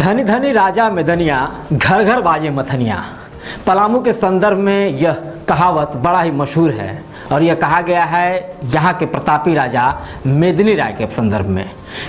धनी धनी राजा मेदनिया, घर घर बाजे मथनिया। पलामू के संदर्भ में यह कहावत बड़ा ही मशहूर है और यह कहा गया है यहाँ के प्रतापी राजा मेदिनी राय के संदर्भ में।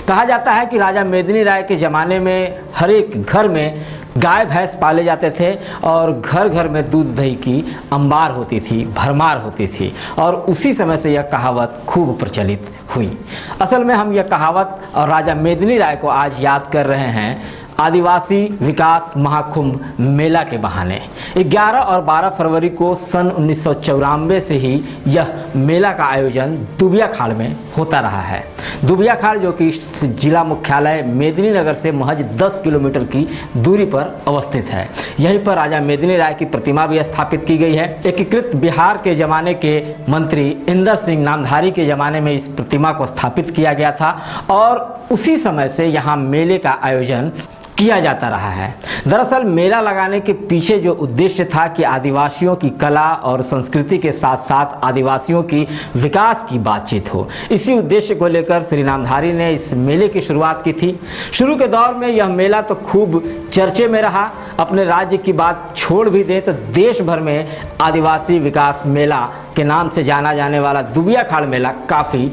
कहा जाता है कि राजा मेदिनी राय के ज़माने में हर एक घर में गाय भैंस पाले जाते थे और घर घर में दूध दही की अंबार होती थी, भरमार होती थी और उसी समय से यह कहावत खूब प्रचलित हुई। असल में हम यह कहावत और राजा मेदिनी राय को आज याद कर रहे हैं आदिवासी विकास महाकुंभ मेला के बहाने। 11 और 12 फरवरी को सन 1994 से ही यह मेला का आयोजन दुबिया-खाड़ में होता रहा है। दुबिया-खाड़ जो कि जिला मुख्यालय मेदिनी नगर से महज 10 किलोमीटर की दूरी पर अवस्थित है। यहीं पर राजा मेदिनी राय की प्रतिमा भी स्थापित की गई है। एकीकृत बिहार के ज़माने के मंत्री इंदर सिंह नामधारी के ज़माने में इस प्रतिमा को स्थापित किया गया था और उसी समय से यहाँ मेले का आयोजन किया जाता रहा है। दरअसल मेला लगाने के पीछे जो उद्देश्य था कि आदिवासियों की कला और संस्कृति के साथ साथ आदिवासियों की विकास की बातचीत हो, इसी उद्देश्य को लेकर श्री नामधारी ने इस मेले की शुरुआत की थी। शुरू के दौर में यह मेला तो खूब चर्चे में रहा। अपने राज्य की बात छोड़ भी दें तो देश भर में आदिवासी विकास मेला के नाम से जाना जाने वाला दुबिया-खाड़ मेला काफ़ी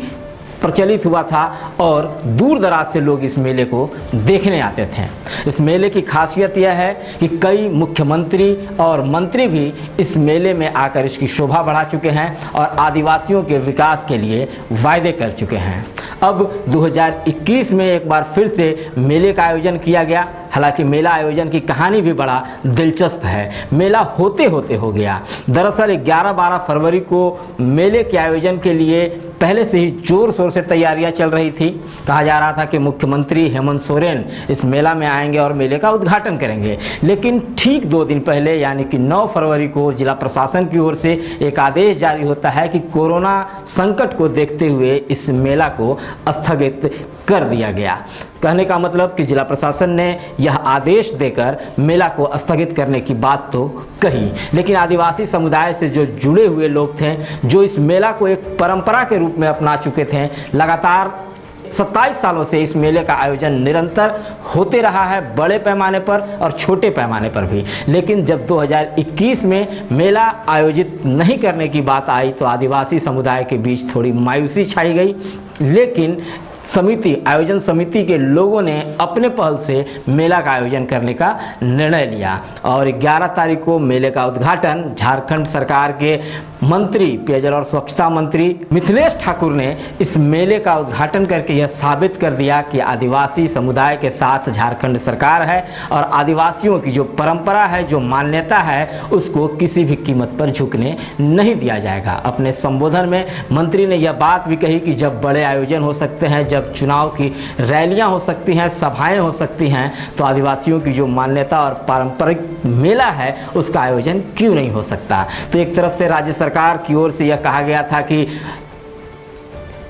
प्रचलित हुआ था और दूर दराज से लोग इस मेले को देखने आते थे। इस मेले की खासियत यह है कि कई मुख्यमंत्री और मंत्री भी इस मेले में आकर इसकी शोभा बढ़ा चुके हैं और आदिवासियों के विकास के लिए वायदे कर चुके हैं। अब 2021 में एक बार फिर से मेले का आयोजन किया गया। हालांकि मेला आयोजन की कहानी भी बड़ा दिलचस्प है। मेला होते होते हो गया। दरअसल 11-12 फरवरी को मेले के आयोजन के लिए पहले से ही जोर शोर से तैयारियां चल रही थी। कहा जा रहा था कि मुख्यमंत्री हेमंत सोरेन इस मेला में आएंगे और मेले का उद्घाटन करेंगे, लेकिन ठीक 2 दिन पहले यानी कि 9 फरवरी को जिला प्रशासन की ओर से एक आदेश जारी होता है कि कोरोना संकट को देखते हुए इस मेला को स्थगित कर दिया गया। कहने का मतलब कि जिला प्रशासन ने यह आदेश देकर मेला को स्थगित करने की बात तो कही, लेकिन आदिवासी समुदाय से जो जुड़े हुए लोग थे, जो इस मेला को एक परंपरा के रूप में अपना चुके थे, लगातार 27 सालों से इस मेले का आयोजन निरंतर होते रहा है, बड़े पैमाने पर और छोटे पैमाने पर भी। लेकिन जब 2021 में मेला आयोजित नहीं करने की बात आई तो आदिवासी समुदाय के बीच थोड़ी मायूसी छाई गई, लेकिन आयोजन समिति के लोगों ने अपने पहल से मेला का आयोजन करने का निर्णय लिया और 11 तारीख को मेले का उद्घाटन झारखंड सरकार के मंत्री, पेयजल और स्वच्छता मंत्री मिथिलेश ठाकुर ने इस मेले का उद्घाटन करके यह साबित कर दिया कि आदिवासी समुदाय के साथ झारखंड सरकार है और आदिवासियों की जो परंपरा है, जो मान्यता है, उसको किसी भी कीमत पर झुकने नहीं दिया जाएगा। अपने संबोधन में मंत्री ने यह बात भी कही कि जब बड़े आयोजन हो सकते हैं, जब चुनाव की रैलियां हो सकती हैं, सभाएं हो सकती हैं, तो आदिवासियों की जो मान्यता और पारंपरिक मेला है उसका आयोजन क्यों नहीं हो सकता। तो एक तरफ से राज्य सरकार की ओर से यह कहा गया था कि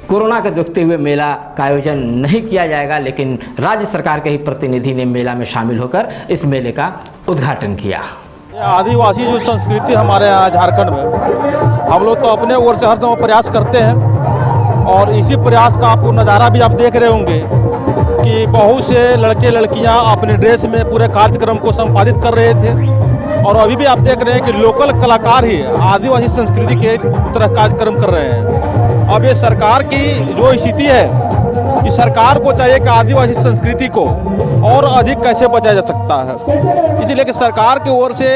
कोरोना को देखते हुए मेला का आयोजन नहीं किया जाएगा, लेकिन राज्य सरकार के ही प्रतिनिधि ने मेला में शामिल होकर इस मेले का उद्घाटन किया। आदिवासी जो संस्कृति हमारे यहाँ झारखंड में, हम लोग तो अपने ओर से हर समय प्रयास करते हैं और इसी प्रयास का आपको नज़ारा भी आप देख रहे होंगे कि बहुत से लड़के लड़कियां अपने ड्रेस में पूरे कार्यक्रम को संपादित कर रहे थे और अभी भी आप देख रहे हैं कि लोकल कलाकार ही आदिवासी संस्कृति के तरह कार्यक्रम कर रहे हैं। अब ये सरकार की जो स्थिति है कि सरकार को चाहिए कि आदिवासी संस्कृति को और अधिक कैसे बचाया जा सकता है, इसलिए कि सरकार की ओर से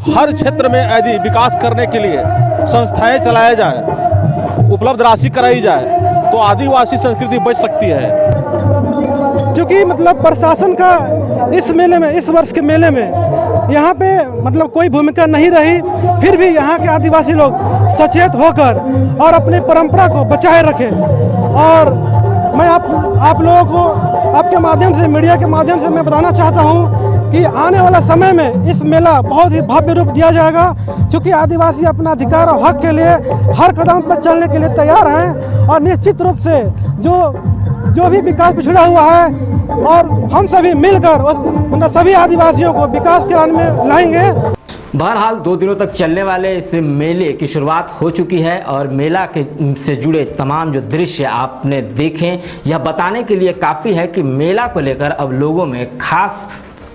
हर क्षेत्र में यदि विकास करने के लिए संस्थाएं चलाया जाए, उपलब्ध राशि कराई जाए तो आदिवासी संस्कृति बच सकती है। क्योंकि मतलब प्रशासन का इस मेले में, इस वर्ष के मेले में यहाँ पे मतलब कोई भूमिका नहीं रही, फिर भी यहाँ के आदिवासी लोग सचेत होकर और अपनी परंपरा को बचाए रखें। और मैं आप लोगों को आपके माध्यम से, मीडिया के माध्यम से मैं बताना चाहता हूँ कि आने वाला समय में इस मेला बहुत ही भव्य रूप दिया जाएगा, क्योंकि आदिवासी अपना अधिकार और हक के लिए हर कदम पर चलने के लिए तैयार हैं और निश्चित रूप से जो भी विकास पिछड़ा हुआ है और हम सभी मिलकर मतलब सभी आदिवासियों को विकास के राह में लाएंगे। बहरहाल 2 दिनों तक चलने वाले इस मेले की शुरुआत हो चुकी है और मेला के से जुड़े तमाम जो दृश्य आपने देखें, यह बताने के लिए काफ़ी है कि मेला को लेकर अब लोगों में खास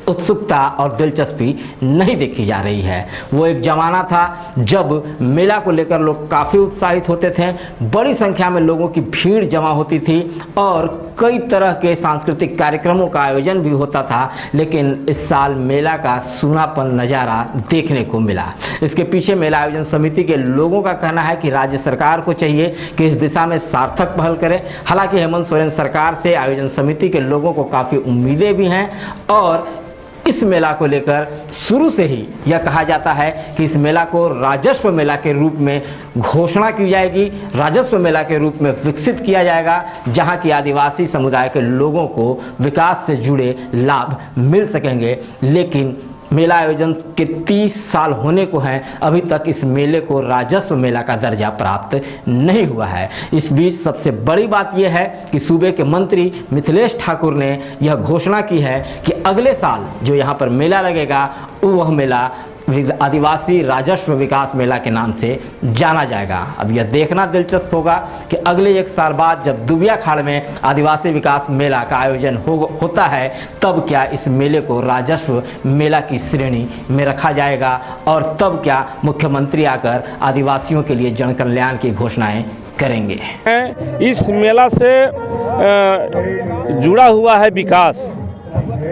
उत्सुकता और दिलचस्पी नहीं देखी जा रही है। वो एक ज़माना था जब मेला को लेकर लोग काफ़ी उत्साहित होते थे, बड़ी संख्या में लोगों की भीड़ जमा होती थी और कई तरह के सांस्कृतिक कार्यक्रमों का आयोजन भी होता था। लेकिन इस साल मेला का सूनापन नज़ारा देखने को मिला। इसके पीछे मेला आयोजन समिति के लोगों का कहना है कि राज्य सरकार को चाहिए कि इस दिशा में सार्थक पहल करे। हालांकि हेमंत सोरेन सरकार से आयोजन समिति के लोगों को काफ़ी उम्मीदें भी हैं और इस मेला को लेकर शुरू से ही यह कहा जाता है कि इस मेला को राजस्व मेला के रूप में घोषणा की जाएगी, राजस्व मेला के रूप में विकसित किया जाएगा, जहां की आदिवासी समुदाय के लोगों को विकास से जुड़े लाभ मिल सकेंगे। लेकिन मेला आयोजन के 30 साल होने को हैं, अभी तक इस मेले को राजस्व मेला का दर्जा प्राप्त नहीं हुआ है। इस बीच सबसे बड़ी बात यह है कि सूबे के मंत्री मिथिलेश ठाकुर ने यह घोषणा की है कि अगले साल जो यहाँ पर मेला लगेगा वह मेला आदिवासी राजस्व विकास मेला के नाम से जाना जाएगा। अब यह देखना दिलचस्प होगा कि अगले 1 साल बाद जब दुबिया खाड़ में आदिवासी विकास मेला का आयोजन होता है, तब क्या इस मेले को राजस्व मेला की श्रेणी में रखा जाएगा और तब क्या मुख्यमंत्री आकर आदिवासियों के लिए जन कल्याण की घोषणाएं करेंगे। इस मेला से जुड़ा हुआ है विकास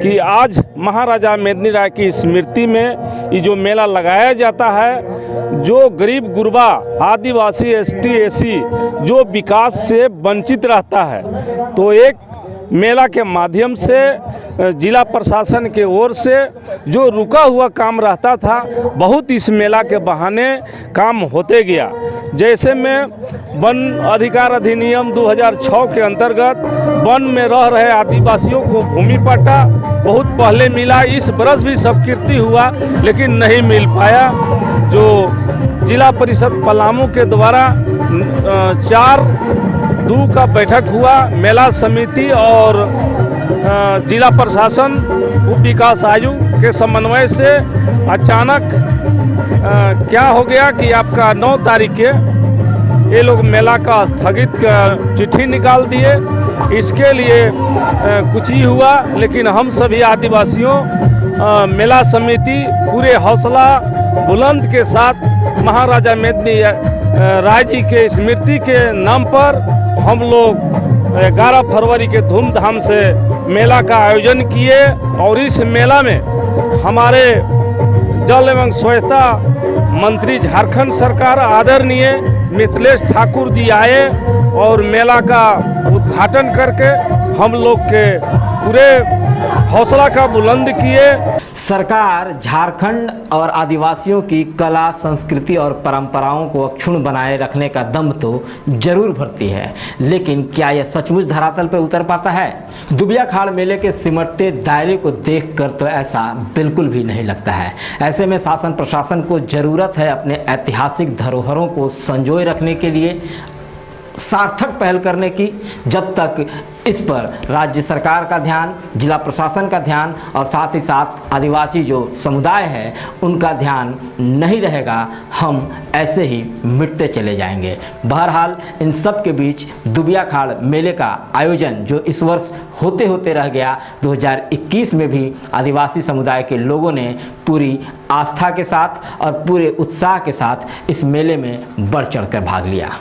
कि आज महाराजा मेदिनी राय की स्मृति में ये जो मेला लगाया जाता है, जो गरीब गुरबा आदिवासी एसटी एसी जो विकास से वंचित रहता है, तो एक मेला के माध्यम से जिला प्रशासन के ओर से जो रुका हुआ काम रहता था, बहुत इस मेला के बहाने काम होते गया। जैसे में वन अधिकार अधिनियम 2006 के अंतर्गत वन में रह रहे आदिवासियों को भूमि पट्टा बहुत पहले मिला, इस बरस भी स्वीकृति हुआ लेकिन नहीं मिल पाया। जो जिला परिषद पलामू के द्वारा 4-2 का बैठक हुआ, मेला समिति और जिला प्रशासन उप विकास आयुक्त के समन्वय से अचानक क्या हो गया कि आपका 9 तारीख के ये लोग मेला का स्थगित चिट्ठी निकाल दिए। इसके लिए कुछ ही हुआ, लेकिन हम सभी आदिवासियों मेला समिति पूरे हौसला बुलंद के साथ महाराजा मेदिनी राय जी के स्मृति के नाम पर हम लोग 11 फरवरी के धूमधाम से मेला का आयोजन किए और इस मेला में हमारे जल एवं स्वच्छता मंत्री झारखंड सरकार आदरणीय मिथिलेश ठाकुर जी आए और मेला का उद्घाटन करके हम लोग के पूरे हौसला का बुलंद किए। सरकार झारखंड और आदिवासियों की कला, संस्कृति और परंपराओं को अक्षुण्ण बनाए रखने का दम तो जरूर भरती है, लेकिन क्या यह सचमुच धरातल पर उतर पाता है? दुबिया खाड़ मेले के सिमटते दायरे को देखकर तो ऐसा बिल्कुल भी नहीं लगता है। ऐसे में शासन प्रशासन को जरूरत है अपने ऐतिहासिक धरोहरों को संजोए रखने के लिए सार्थक पहल करने की। जब तक इस पर राज्य सरकार का ध्यान, जिला प्रशासन का ध्यान और साथ ही साथ आदिवासी जो समुदाय है उनका ध्यान नहीं रहेगा, हम ऐसे ही मिटते चले जाएंगे। बहरहाल इन सब के बीच दुबिया खाड़ मेले का आयोजन जो इस वर्ष होते होते रह गया, 2021 में भी आदिवासी समुदाय के लोगों ने पूरी आस्था के साथ और पूरे उत्साह के साथ इस मेले में बढ़ चढ़ कर भाग लिया।